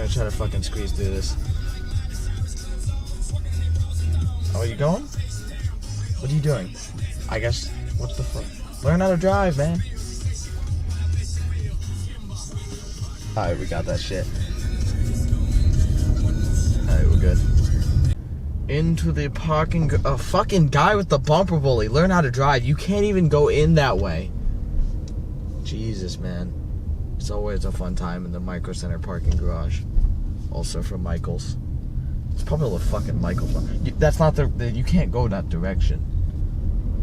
gonna try to fucking squeeze through this. Oh, are you going? What are you doing? I guess, what the fuck? Learn how to drive, man. Alright, we got that shit. Alright, we're good. Into the parking... A fucking guy with the bumper bully. Learn how to drive. You can't even go in that way. Jesus, man. It's always a fun time in the Micro Center parking garage. Also from Michael's. It's probably a fucking Michael's. That's not the... You can't go that direction.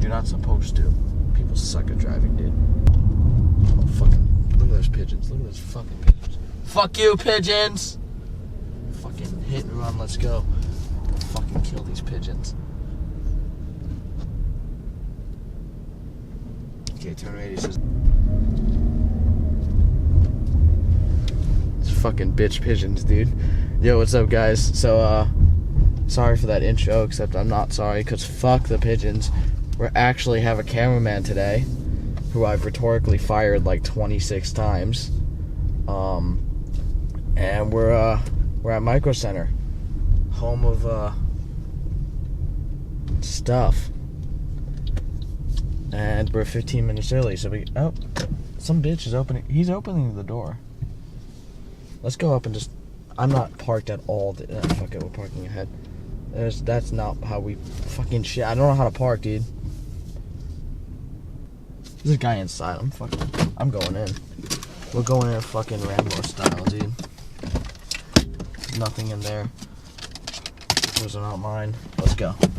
You're not supposed to. People suck at driving, dude. Oh, fucking... Look at those pigeons. Look at those fucking pigeons. Fuck you, pigeons! Fucking hit and run, let's go. Fucking kill these pigeons. Okay, turn radius. It's fucking bitch pigeons, dude. Yo, what's up, guys? So, sorry for that intro, except I'm not sorry, because fuck the pigeons. We actually have a cameraman today, who I've rhetorically fired like 26 times. And we're at Micro Center, home of stuff, and we're 15 minutes early. So some bitch is opening. He's opening the door. Let's go up and just. I'm not parked at all. Fuck it, we're parking ahead. That's not how we fucking shit. I don't know how to park, dude. There's a guy inside. I'm going in. We're going in fucking Rambo style, dude. There's nothing in there. Those are not mine. Let's go. Don't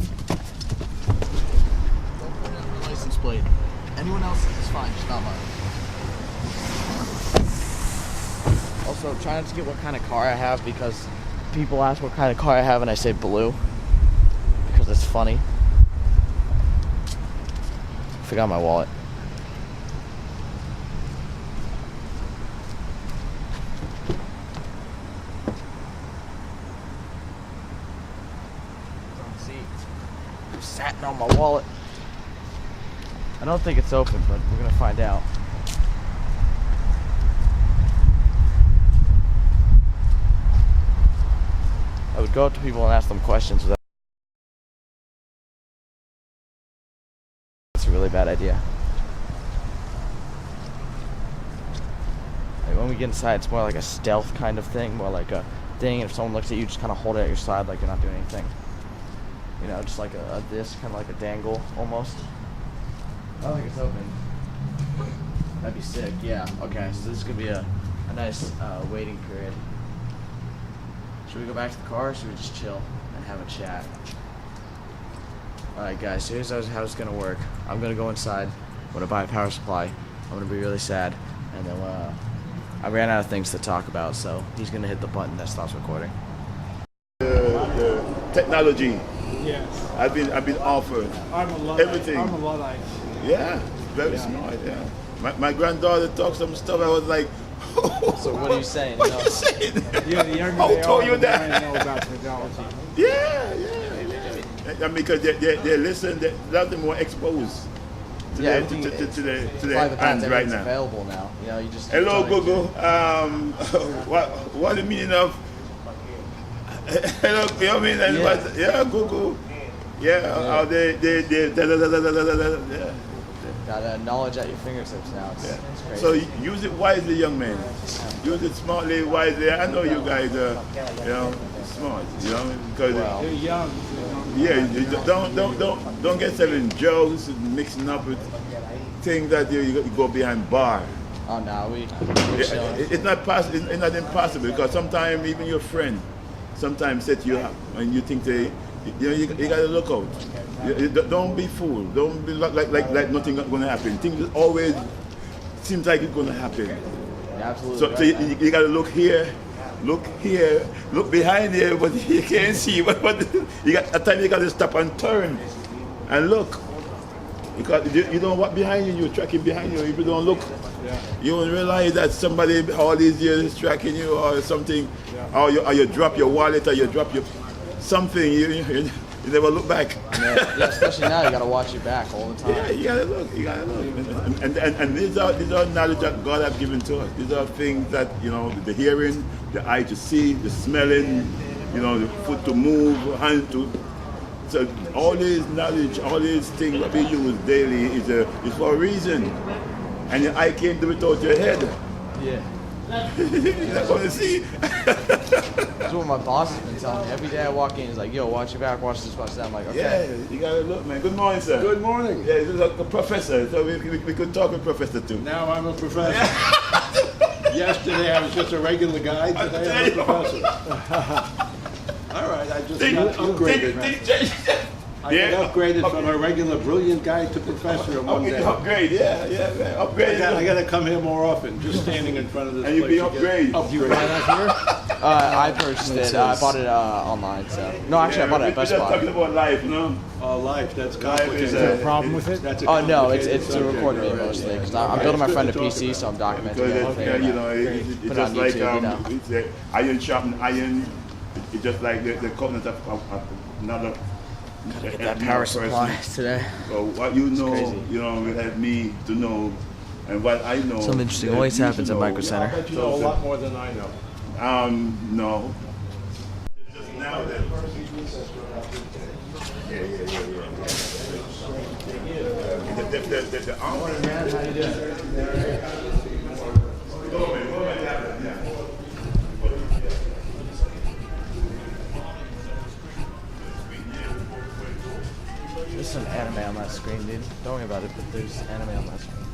put it on the license plate. Anyone else is fine, just not mine. Also, try not to get what kind of car I have, because people ask what kind of car I have and I say blue. Because it's funny. Forgot my wallet. Satin on my wallet. I don't think it's open, but we're gonna find out. I would go up to people and ask them questions without. That's a really bad idea. Like when we get inside, it's more like a stealth kind of thing, more like a thing. If someone looks at you, just kind of hold it at your side like you're not doing anything. You know, just like this, kind of like a dangle, almost. I don't think it's open. That'd be sick, yeah. Okay, so this is gonna be a nice waiting period. Should we go back to the car, or should we just chill and have a chat? Alright guys, so here's how it's gonna work. I'm gonna go inside, I'm gonna buy a power supply, I'm gonna be really sad, and then I ran out of things to talk about, so he's gonna hit the button that stops recording. The technology. Yes. I've been offered everything. I'm a Luddite. Yeah, very smart. Yeah. My granddaughter talked some stuff. I was like, So what are you saying? What are you saying? Yeah, the younger I'll they tell are, you the that. more they know about technology. Yeah. I mean, because they listen, a lot of them more exposed to Yeah, their hands right now. Available now. You know, you just. Hello, Google. What the meaning of? Hello, you know what I mean? And yeah, Google. Yeah, they yeah. Got knowledge at your fingertips now. It's crazy. So use it wisely, young man. Use it smartly, wisely. I know you guys are, smart. You know, because They're young. yeah, don't get yourself in drugs, mixing up with things that you go behind bar. Oh no, we're chilling. It's not impossible, because sometimes even your friend sometimes set you up and you think you gotta look out. Don't be fooled. Don't be like nothing gonna happen. Things always seems like it's gonna happen. You're absolutely So right. you gotta look here, look behind here, but you can't see. But at times you gotta stop and turn and look. Because you don't know what behind you, you're tracking behind you. If you don't look, you won't realize that somebody all these years is tracking you or something. Or you drop your wallet, or you drop your something. You never look back. Yeah, especially now, you gotta watch your back all the time. Yeah, you gotta look. You gotta look. And these are knowledge that God has given to us. These are things that the hearing, the eye to see, the smelling, the foot to move, hand to. So all these knowledge, all these things that we use daily is for a reason. And your eye can't do it without your head. Yeah. You're not gonna see. That's what my boss has been telling me. Every day I walk in, he's like, yo, watch your back, watch this, watch that. I'm like, okay. Yeah, you gotta look, man. Good morning, sir. Good morning. Yeah, this is a professor, so we could talk with Professor too. Now I'm a professor. Yesterday I was just a regular guy. Today I'm a professor. All right, I just got upgraded. I got upgraded from a regular brilliant guy to professor in one day. Upgrade, yeah, man. Upgrade. I got to come here more often. Just standing in front of this And you place. be upgrade. Upgrade. I purchased it. I bought it online, so. No, actually, I bought it at Best We're just Buy. talking about life, Life, that's Life complicated. is Is there a problem with it? That's a Oh, no, it's complicated to record me subject. mostly, because I'm building my friend a PC, so I'm documenting because everything. it's Put it just on like YouTube, it's iron sharpen iron. It's just like the covenant of another. Get that power supply today. So what you know, crazy. Will help me to know, and what I know. Something interesting help always you to happens at know. Micro Center. I bet you know a lot more than I know. No. Just now then. Yeah. The arm. Man, how you doing? There's some anime on that screen, dude. Don't worry about it, but there's anime on that screen.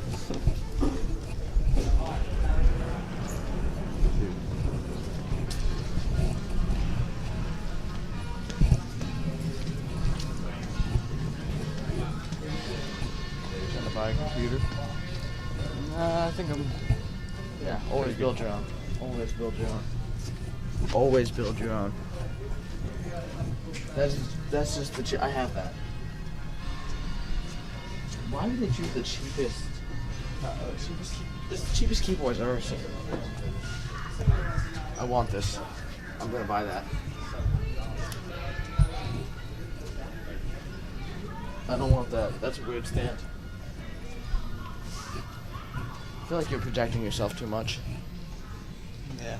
Trying to buy a computer? I think I'm. Yeah, always build your own. Always build your own. Always build your own. That's just the. I have that. Why did they choose the cheapest? This is the cheapest keyboards I've ever seen. I want this. I'm gonna buy that. I don't want that. That's a weird stand. I feel like you're projecting yourself too much. Yeah.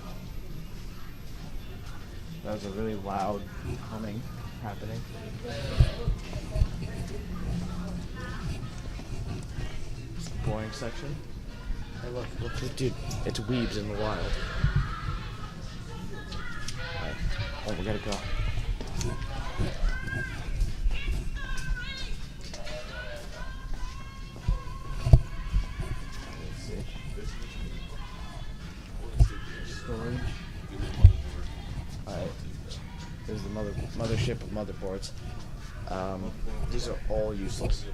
That was a really loud humming happening. It's the boring section. Hey, look, dude, it's weebs in the wild. Alright. Oh, we gotta go. Storage. Alright. There's the mothership of motherboards. These are all useless.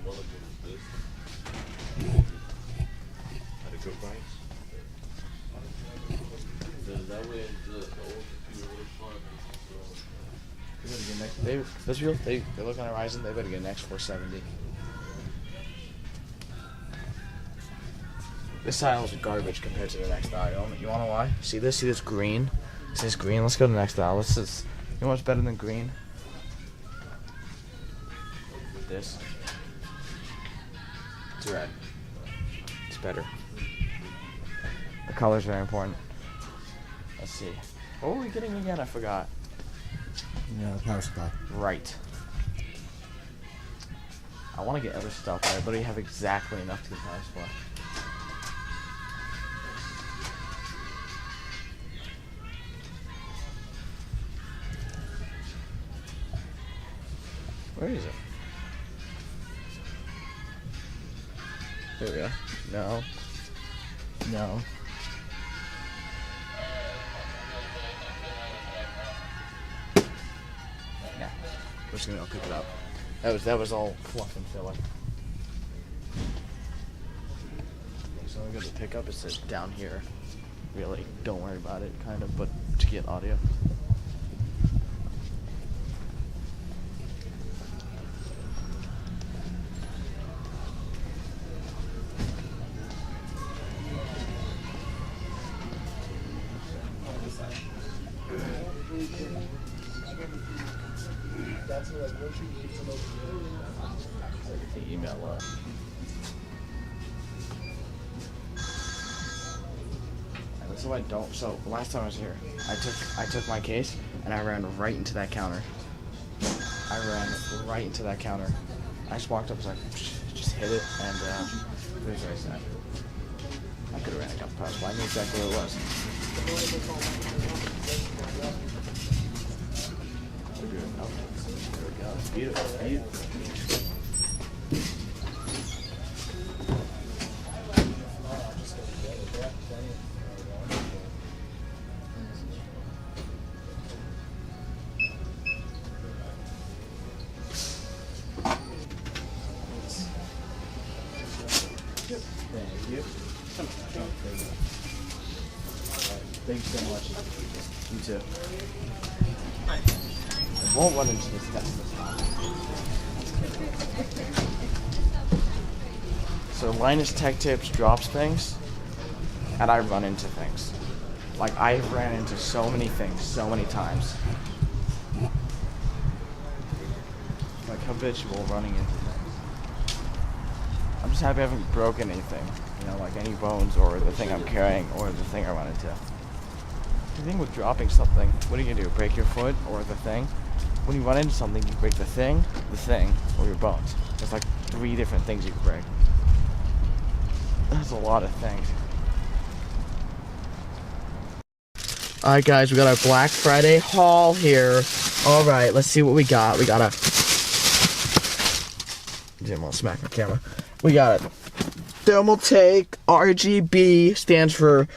Those people, they look on Horizon, they better get an X470. This tile is garbage compared to the next tile. You wanna know why? See this? See this green? See this green? Let's go to the next tile. You know what's better than green? This. It's red. It's better. The color's very important. Let's see. What were we getting again? I forgot. Yeah, the power supply. Right. I want to get other stuff, but I literally have exactly enough to get power supply. Where is it? There we go. No. No. Yeah. We're just gonna go pick it up. That was all fluff and filler. So I'm gonna pick up. It says down here. Really, don't worry about it, kind of, but to get audio. The email up. That's what I don't. So last time I was here, I took my case and I ran right into that counter. I just walked up, was like, just hit it, and it was very sad. I could have ran a couple past, but I knew exactly where it was. We're doing nothing. There we go. It's beautiful. Beautiful. Thank you. Thank you so much. You too. I won't run into this test this time. So Linus Tech Tips drops things, and I run into things. Like, I've ran into so many things so many times. Like, habitual running into things. I'm just happy I haven't broken anything, you know, like any bones or the thing I'm carrying or the thing I run into. The thing with dropping something, what are you gonna do? Break your foot or the thing? When you run into something, you break the thing, or your bones. There's like 3 different things you can break. That's a lot of things. Alright guys, we got our Black Friday haul here. Alright, let's see what we got. We got a... Didn't want to smack my camera. We got a Thermaltake RGB, stands for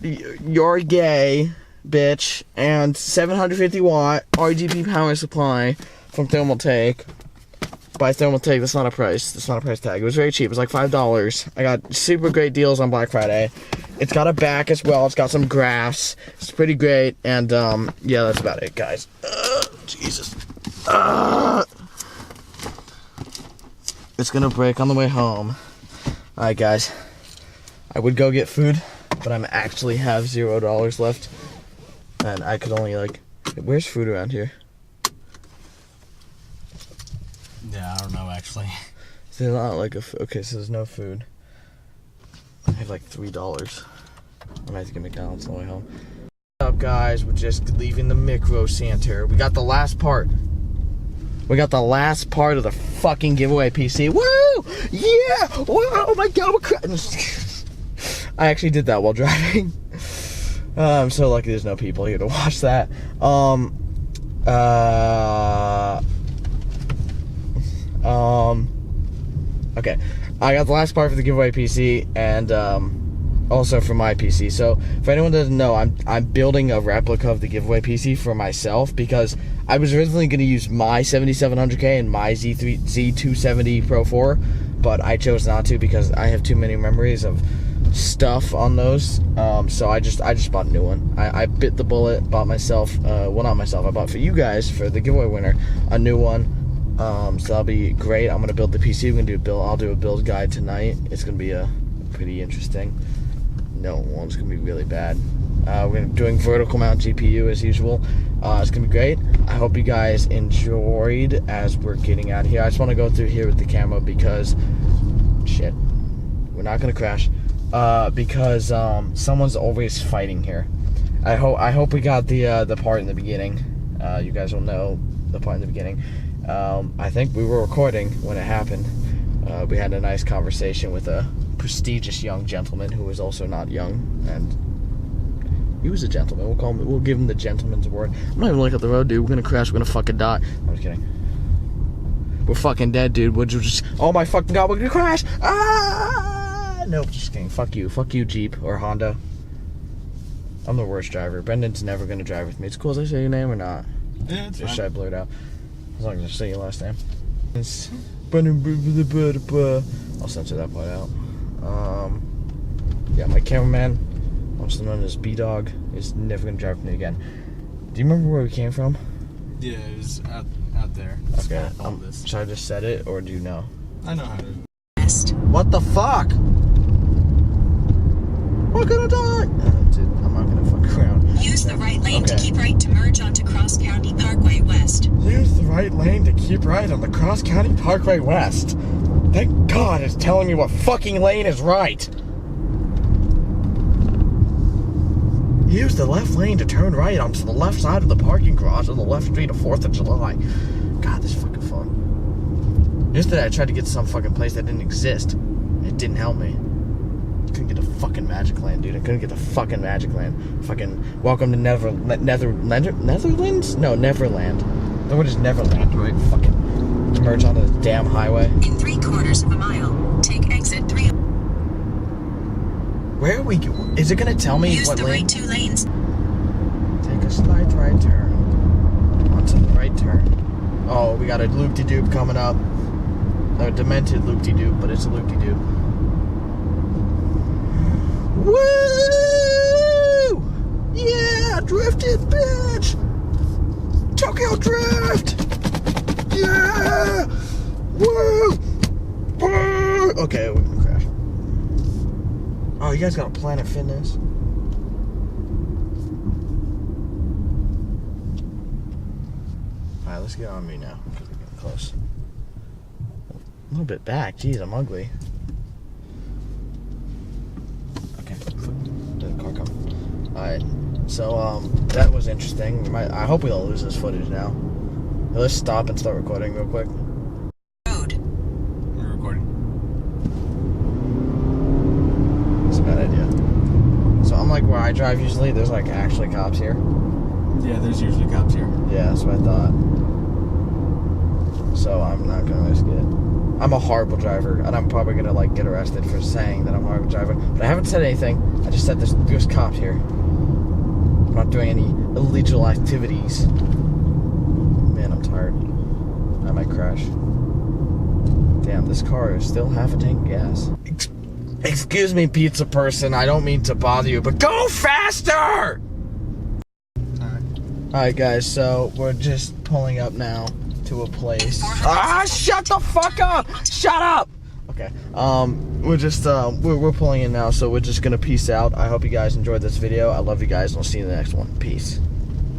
You're Gay, Bitch, and 750 watt RGB power supply from Thermaltake. By Thermaltake, that's not a price tag. It was very cheap, it was like $5. I got super great deals on Black Friday. It's got a back as well, it's got some graphs. It's pretty great, and yeah, that's about it, guys. Jesus. It's gonna break on the way home. Alright guys, I would go get food, but I'm actually have $0 left, and I could only like, where's food around here? Yeah, I don't know actually. Is there not like okay, so there's no food. I have like $3. I might have to get McDonald's on the way home. What's up guys, we're just leaving the Micro Center. We got the last part. We got the last part of the fucking giveaway PC. Woo! Yeah! Whoa! Oh my god, I actually did that while driving. I'm so lucky there's no people here to watch that. Okay. I got the last part for the giveaway PC, and also for my PC. So, for anyone that doesn't know, I'm building a replica of the giveaway PC for myself, because I was originally going to use my 7700K and my Z270 Pro 4, but I chose not to because I have too many memories of stuff on those. So I just bought a new one. I bit the bullet, bought myself, well, not myself, I bought for you guys, for the giveaway winner, a new one. So that'll be great. I'm gonna build the PC. I'll do a build guide tonight. It's gonna be pretty interesting. No, one's gonna be really bad. We're doing vertical mount GPU as usual. It's gonna be great. I hope you guys enjoyed as we're getting out of here. I just want to go through here with the camera because shit, we're not gonna crash. Because someone's always fighting here. I hope we got the part in the beginning. You guys will know the part in the beginning. I think we were recording when it happened. We had a nice conversation with a prestigious young gentleman who was also not young, and he was a gentleman. We'll give him the gentleman's award. I'm not even looking at the road, dude. We're gonna crash. We're gonna fucking die. I'm just kidding. We're fucking dead, dude. We're just, oh my fucking god, we're gonna crash. Ah! Nope, just kidding. Fuck you, Jeep or Honda. I'm the worst driver. Brendan's never gonna drive with me. It's cool as I say your name or not. Yeah, it's Just fine. should I blur it out? As long as I say your last name. It's Brendan. I'll censor that part out. Yeah, my cameraman, also known as B-Dog, is never gonna drive with me again. Do you remember where we came from? Yeah, it was out there. It's Okay. got all this. Should I just set it, or do you know? I know how to. What the fuck? We're gonna die! Dude, I'm not gonna fuck around. Use the right lane to Okay. keep right to merge onto Cross County Parkway West. Use the right lane to keep right on the Cross County Parkway West. Thank God it's telling me what fucking lane is right. Use the left lane to turn right onto the left side of the parking garage on the left street of 4th of July. God, this is fucking fun. Yesterday I tried to get to some fucking place that didn't exist. It didn't help me. Couldn't get to fucking Magic Land, dude. I couldn't get to fucking Magic Land. Fucking welcome to Netherlands? No, Neverland. The word is Neverland, right? Fucking merge onto the damn highway. In 3/4 of a mile, take exit 3. Where are we? Is it gonna tell me Use what the lane? right 2 lanes. Take a slight right turn. Onto the right turn. Oh, we got a loop-de-doop coming up. A demented loop-de-doop, but it's a loop-de-doop. Woo! Yeah, drifted, bitch! Tokyo Drift! Yeah! Woo! Woo! Okay, we can crash. Oh, you guys got a Planet Fitness? Alright, let's get on me now, because we're getting close. A little bit back. Jeez, I'm ugly. Okay, the car come. Alright, so, that was interesting. I hope we don't lose this footage now. Let's stop and start recording real quick. Road. We're recording. It's a bad idea. So I'm like where I drive usually, there's like actually cops here. Yeah, there's usually cops here. Yeah, that's what I thought. So I'm not gonna risk it. I'm a horrible driver, and I'm probably gonna like get arrested for saying that I'm a horrible driver. But I haven't said anything. I just said there's cops here. I'm not doing any illegal activities. Man, I'm tired. I might crash. Damn, this car is still half a tank of gas. Excuse me, pizza person. I don't mean to bother you, but go faster! Alright, guys, so we're just pulling up now to a place. Ah, shut the fuck up! Shut up! Okay, we're just, we're pulling in now, so we're just gonna peace out. I hope you guys enjoyed this video. I love you guys, and I'll see you in the next one. Peace.